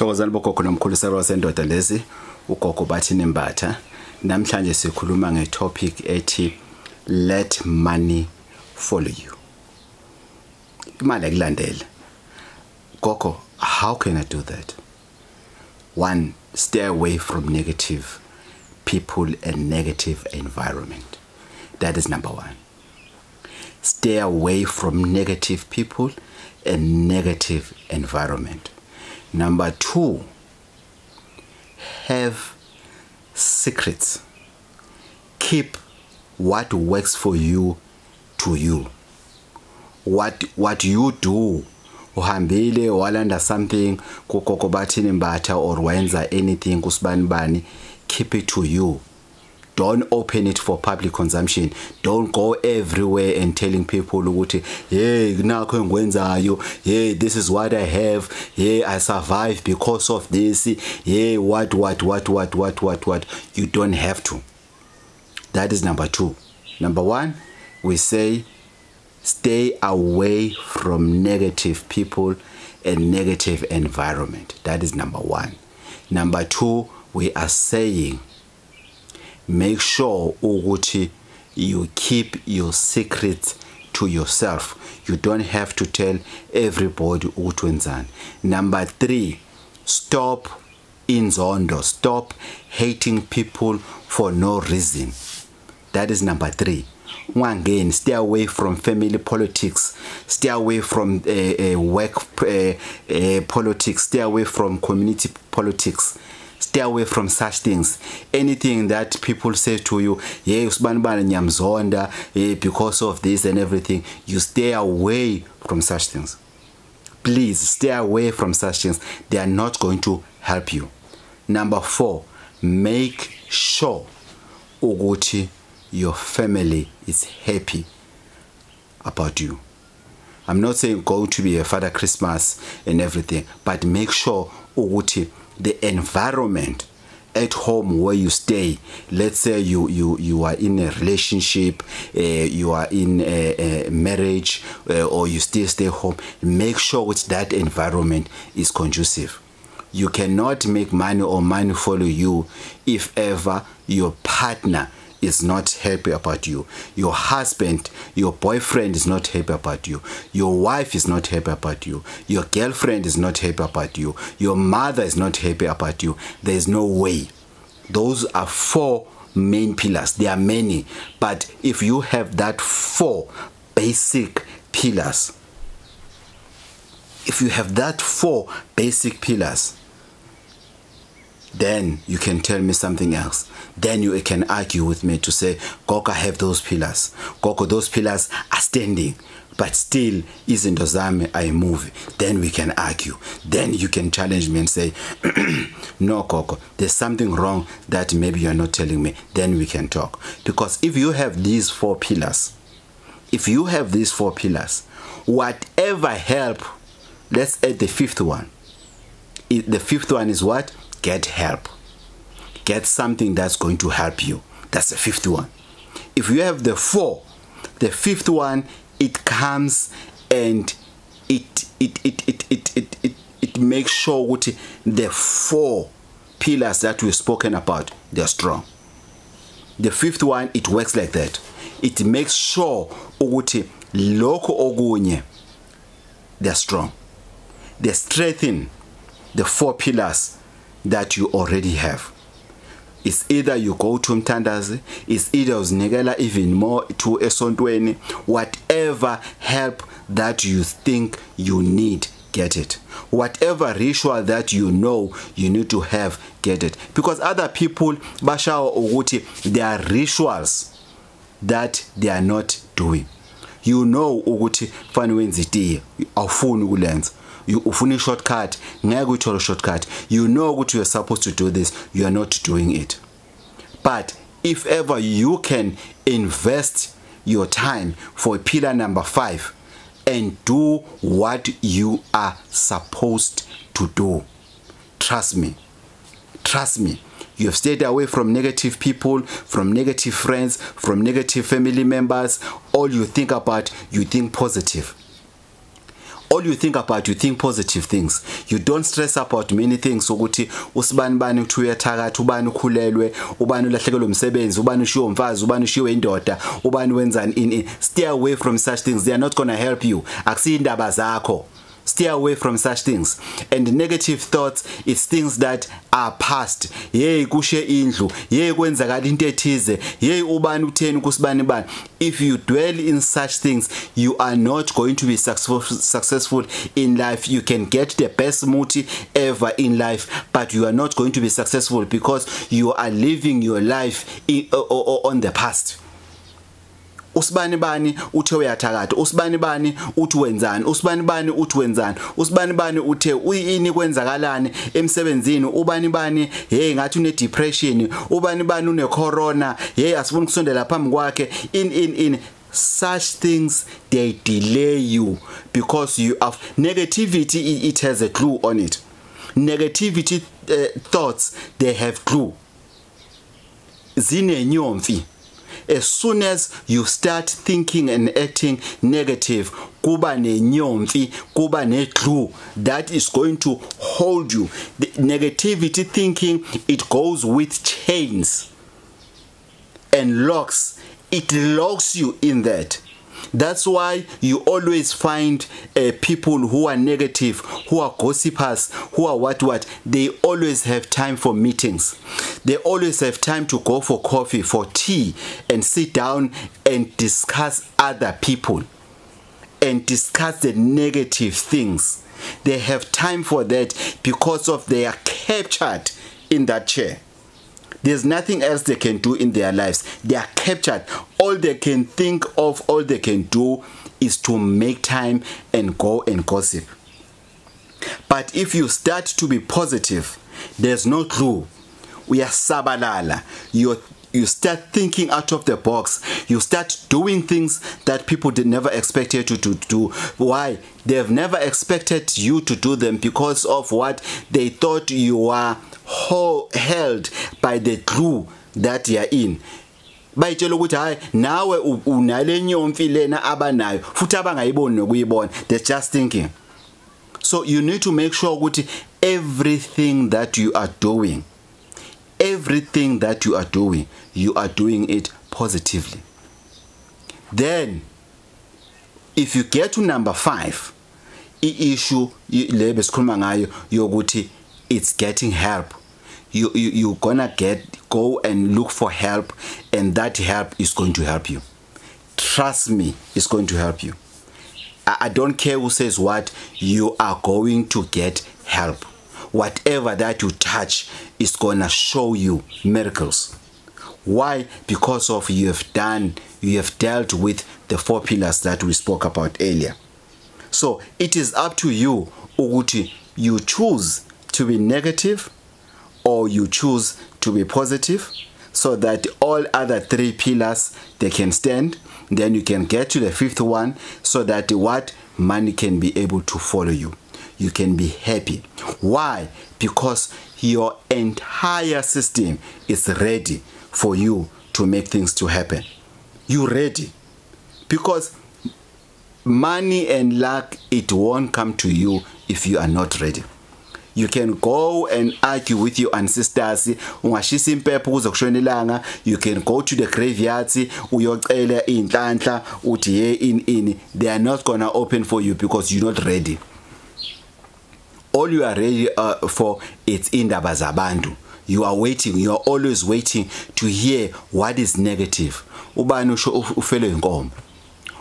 Thokozani bogogo nomkhulu wasendoda lezi uGogo Bathini Mbatha. Namhlanje sikhuluma ngetopic ethi let money follow you. Imali akulandela. Gogo, how can I do that? One, stay away from negative people and negative environment. That is number one. Stay away from negative people and negative environment. Number two, have secrets. Keep what works for you to you. What you do, uhambile walanda something kuGogo Bathini Mbatha or wenza anything kusibani, keep it to you. Don't open it for public consumption. Don't go everywhere and telling people, hey, hey, this is what I have. Hey, I survived because of this. Hey, what. You don't have to. That is number two. Number one, we say stay away from negative people and negative environment. That is number one. Number two, we are saying make sure ukuthi you keep your secrets to yourself. You don't have to tell everybody ukuthi wenzani. Number three, stop inzondo. Stop hating people for no reason. That is number three. Again, stay away from family politics. Stay away from work politics. Stay away from community politics. Stay away from such things. Anything that people say to you, yeah, because of this and everything, you stay away from such things. Please stay away from such things. They are not going to help you. Number four, make sure ukuthi your family is happy about you. I'm not saying go to be a Father Christmas and everything, but make sure ukuthi the environment at home where you stay, let's say you are in a relationship, you are in a marriage, or you still stay home, make sure that environment is conducive. You cannot make money or money follow you if ever your partner is not happy about you. Your husband, your boyfriend is not happy about you. Your wife is not happy about you. Your girlfriend is not happy about you. Your mother is not happy about you. There is no way. Those are four main pillars. There are many, but if you have that four basic pillars, then you can tell me something else. Then you can argue with me to say, Gogo, I have those pillars. Gogo, those pillars are standing, but still isn't Ozame I move. Then we can argue. Then you can challenge me and say, no, Gogo, there's something wrong that maybe you're not telling me. Then we can talk. Because if you have these four pillars, whatever help, let's add the fifth one. The fifth one is what? Get help. Get something that's going to help you. That's the fifth one. If you have the four, the fifth one, it comes and it makes sure the four pillars that we've spoken about, they're strong. The fifth one, it works like that. It makes sure loko ogunye, they're strong. They strengthen the four pillars that you already have. It's either you go to Mtandazi, it's either uzinikela even more to esontweni, whatever help that you think you need, get it. Whatever ritual that you know you need to have, get it. Because other people bashawa ukuthi there are rituals that they are not doing. You know ukuthi fani wenza itiye awufuni ukulenza. You ufuni shortcut, ngeke uthole shortcut. You know what you are supposed to do this, you are not doing it. But if ever you can invest your time for pillar number 5 and do what you are supposed to do, trust me, you have stayed away from negative people, from negative friends, from negative family members. All you think about, you think positive. all you think about, you think positive things. You don't stress about many things. Ukuthi usibani bani uthi uyathakatha, ubani ukhulelwe, ubani ulahlekelwe umsebenzi, ubani ushiwe umfazi, ubani ushiwe indoda, ubani wenzani ini. Stay away from such things. They are not going to help you. Akusindaba zakho. Stay away from such things. And negative thoughts, it's things that are past. Yey kushe indlu, yey kwenzakala into ethize, yey ubani utheni kusibani bani. If you dwell in such things, you are not going to be successful in life. You can get the best muti ever in life, but you are not going to be successful because you are living your life on the past. Usibani bani uthe uyathakatha, usibani bani uthi wenzani, usibani bani uthi wenzani, usibani bani uthe uyini kwenzakalani emsebenzini, ubani bani hey ngathi une depression, ubani bani une corona, hey asifuni kusondela phambi kwakhe. In such things, they delay you because you have negativity. It has a glue on it. Negativity thoughts, they have glue. Zine nyomfi. As soon as you start thinking and acting negative, kuba ne nyomfi, kuba ne glue that is going to hold you. The negativity thinking, it goes with chains and locks. It locks you in that. That's why you always find people who are negative, who are gossipers, who are what. They always have time for meetings. They always have time to go for coffee, for tea, and sit down and discuss other people and discuss the negative things. They have time for that because of they are captured in that chair. There's nothing else they can do in their lives. They are captured. All they can think of, all they can do is to make time and go and gossip. But if you start to be positive, there's no clue. We are sabalala. You start thinking out of the box. You start doing things that people did never expect you to do. Why? They've never expected you to do them because of what they thought you are held by the glue that you are in. Bayitshela ukuthi hayi nawe unale nyomfi lena abanayo futhi abangayiboni nokuyibona. They're just thinking. So you need to make sure ukuthi everything that you are doing, you are doing it positively. Then if you get to number 5, issue le besikhuluma ngayo yokuthi it's getting help. You're gonna go and look for help, and that help is going to help you. Trust me, it's going to help you. I don't care who says what, you are going to get help. Whatever that you touch is gonna show you miracles. Why? Because of you have dealt with the 4 pillars that we spoke about earlier. So it is up to you, ukuthi you choose to be negative or you choose to be positive, so that all other 3 pillars, they can stand. Then you can get to the 5th one, so that what money can be able to follow you. You can be happy. Why? Because your entire system is ready for you to make things to happen. You ready? Because money and luck, it won't come to you if you are not ready. You can go and argue with your ancestors. Ungashisa impepho kuze kushona ilanga. You can go to the graveyards uyocela inhlanhla uthi ye in. They are not gonna open for you because you're not ready. All you are ready for is indaba zabantu. You are waiting. You are always waiting to hear what is negative. Ubani usho ufele inkomo.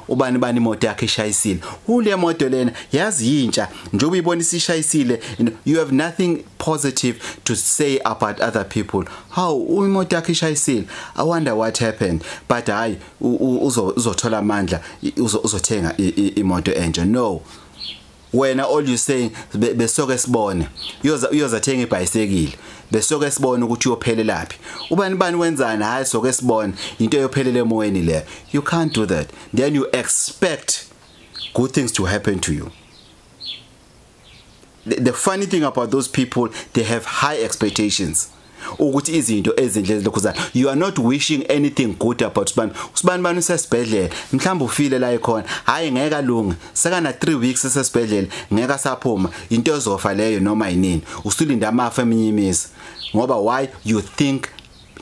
Ubani bani imoto yakhe ishayisile. Ule moto lena yazi yintsha njengoba uyibona isishayisile. You have nothing positive to say about other people. How imoto yakhe ishayisile? I wonder what happened. But hayi uzothola amandla uzothenga imoto entsha. No. When all you saying besoke sibone uyozathenga ibhayisekile besoke sibone ukuthi uyophele laphi ubani bani wenzana hayi soke sibone into eyophelele emoyeni le. You can't do that. Then you expect good things to happen to you. The funny thing about those people, they have high expectations. ukuthi izinto ezinhle lokhuzana. You are not wishing anything good about usibani bani usesibhedlela mhlawumbe ufile la ekhona hayi ngeke alunge sekana 3 weeks esesibhedlela ngeke asaphuma into ezofa leyo noma yinini usulinda amafa eminyimisi ngoba why you think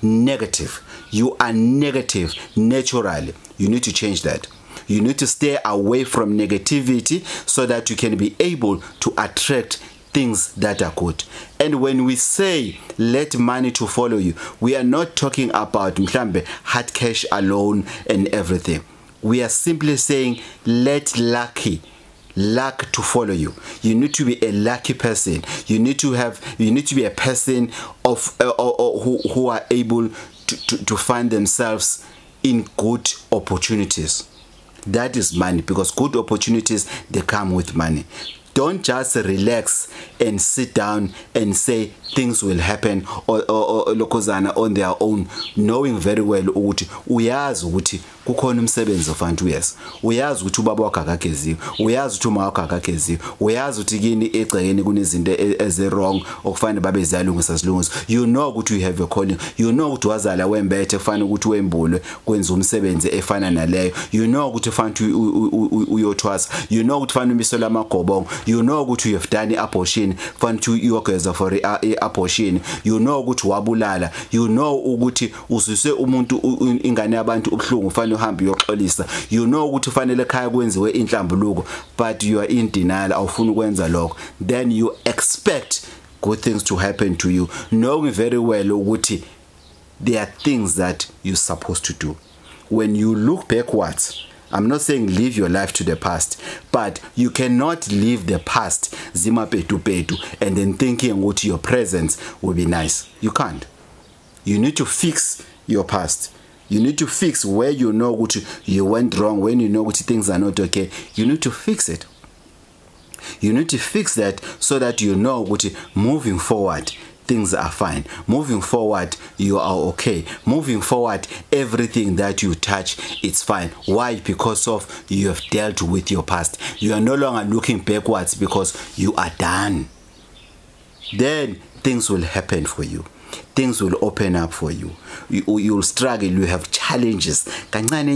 negative. You are negative naturally. You need to change that. You need to stay away from negativity so that you can be able to attract things that are good. And when we say let money to follow you, we are not talking about mhlambe hard cash alone and everything. We are simply saying let luck to follow you. You need to be a lucky person. You need to be a person of who are able to find themselves in good opportunities. That is money, because good opportunities, they come with money. Don't just relax and sit down and say things will happen or lokozana on their own, knowing very well ukuthi uyazi ukuthi kukhona umsebenzi ofanele uyes. Uyazi ukuthi ubaba wakho akakeziwe, uyazi ukuthi uma wakho akakeziwe, uyazi ukuthi kini egcekeni kunezinto eze wrong okufanele babe ziyalungisa silungisa. You know ukuthi you have a calling. You know ukuthi wazala wembethe kufanele ukuthi wembulwe kwenza umsebenzi efana naleyo. You know ukuthi kufanele uyothwasa. You know ukuthi kufanele umisela amagobongo. You know ukuthi you have done abortion kufanele uyogeza for abortion. You know ukuthi wabulala. You know ukuthi ususe umuntu ingane yabantu ubhlungu kufanele uhambe uyoxolisa. You know ukuthi kufanele ekhaya kwenziwe inhlambuluko, but you are in denial, awufuni ukwenza lokho. Then you expect good things to happen to you, knowing very well ukuthi there are things that you're supposed to do. When you look backwards, I'm not saying live your life to the past, but you cannot leave the past zima petu petu and then thinking what your present will be nice. You can't. You need to fix your past. You need to fix where you know what you went wrong, when you know what things are not okay. You need to fix it. You need to fix that so that you know what moving forward things are fine. Moving forward, you are okay. Moving forward, everything that you touch, it's fine. Why? Because of you have dealt with your past. You are no longer looking backwards because you are done. Then things will happen for you. Things will open up for you. You'll struggle. You have challenges. And then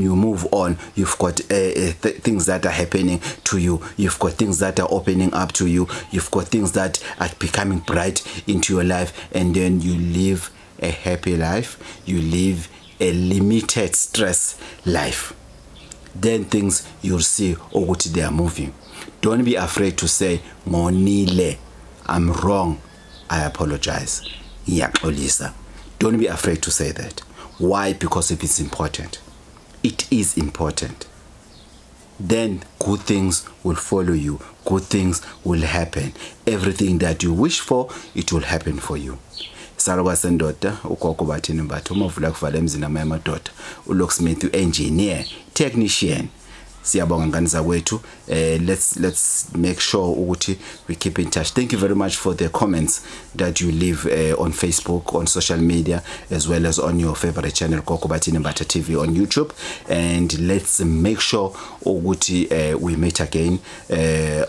you move on. You've got things that are happening to you. You've got things that are opening up to you. You've got things that are becoming bright into your life. And then you live a happy life. You live a limited stress life. Then things you'll see what they are moving. Don't be afraid to say, Monile, I'm wrong. I apologize. Don't be afraid to say that. Why? Because if it's important. It is important. Then good things will follow you. Good things will happen. Everything that you wish for, it will happen for you. Salwa sendoda Gogo Bathini Mbatha Mkhuphulangwenya Village madoda ulocksmith engineer technician. Siyabonga ngani zakwethu. Let's make sure ukuthi we keep in touch. Thank you very much for the comments that you leave on Facebook, on social media, as well as on your favorite channel Gogo Bathini Mbatha TV on YouTube. And let's make sure ukuthi we meet again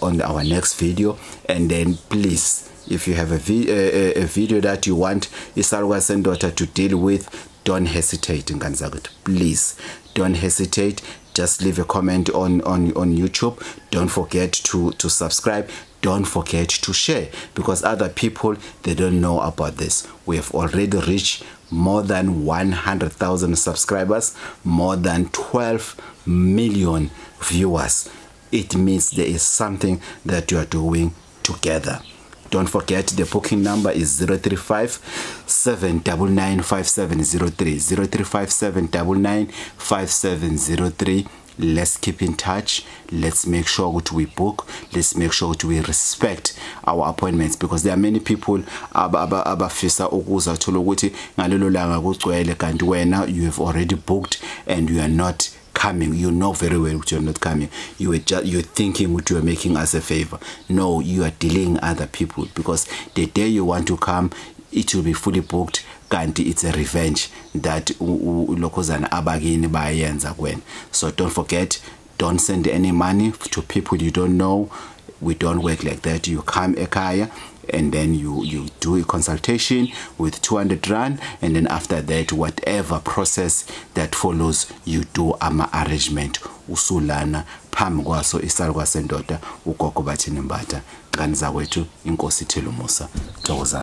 on our next video. And then please, if you have a video that you want Isarwa Sendota to deal with, don't hesitate ngani zakwethu. Please don't hesitate. Just leave a comment on YouTube. Don't forget to subscribe. Don't forget to share, because other people, they don't know about this. We have already reached more than 100,000 subscribers, more than 12 million viewers. It means there is something that you are doing together. Don't forget the booking number is 035-799-5703. 035-799-5703. Let's keep in touch. Let's make sure that we book. Let's make sure that we respect our appointments, because there are many people abafisa ukuza thola ukuthi ngalelo langa kugcwele kanti wena you have already booked and you are not coming. You know very well that you're not coming. You're thinking that you are making us a favor. No, you are delaying other people, because the day you want to come, it will be fully booked. Kanti it's a revenge that lokozana abagini bayenza kwen. So don't forget, don't send any money to people you don't know. we don't work like that. You come ekhaya and then you do a consultation with 200 rand, and then after that whatever process that follows you do ama arrangement usulana phambi kwaso isarwa sendoda ugogo Bathini Mbatha ngani zakwethu inkosi ithela umusa. Thokoza.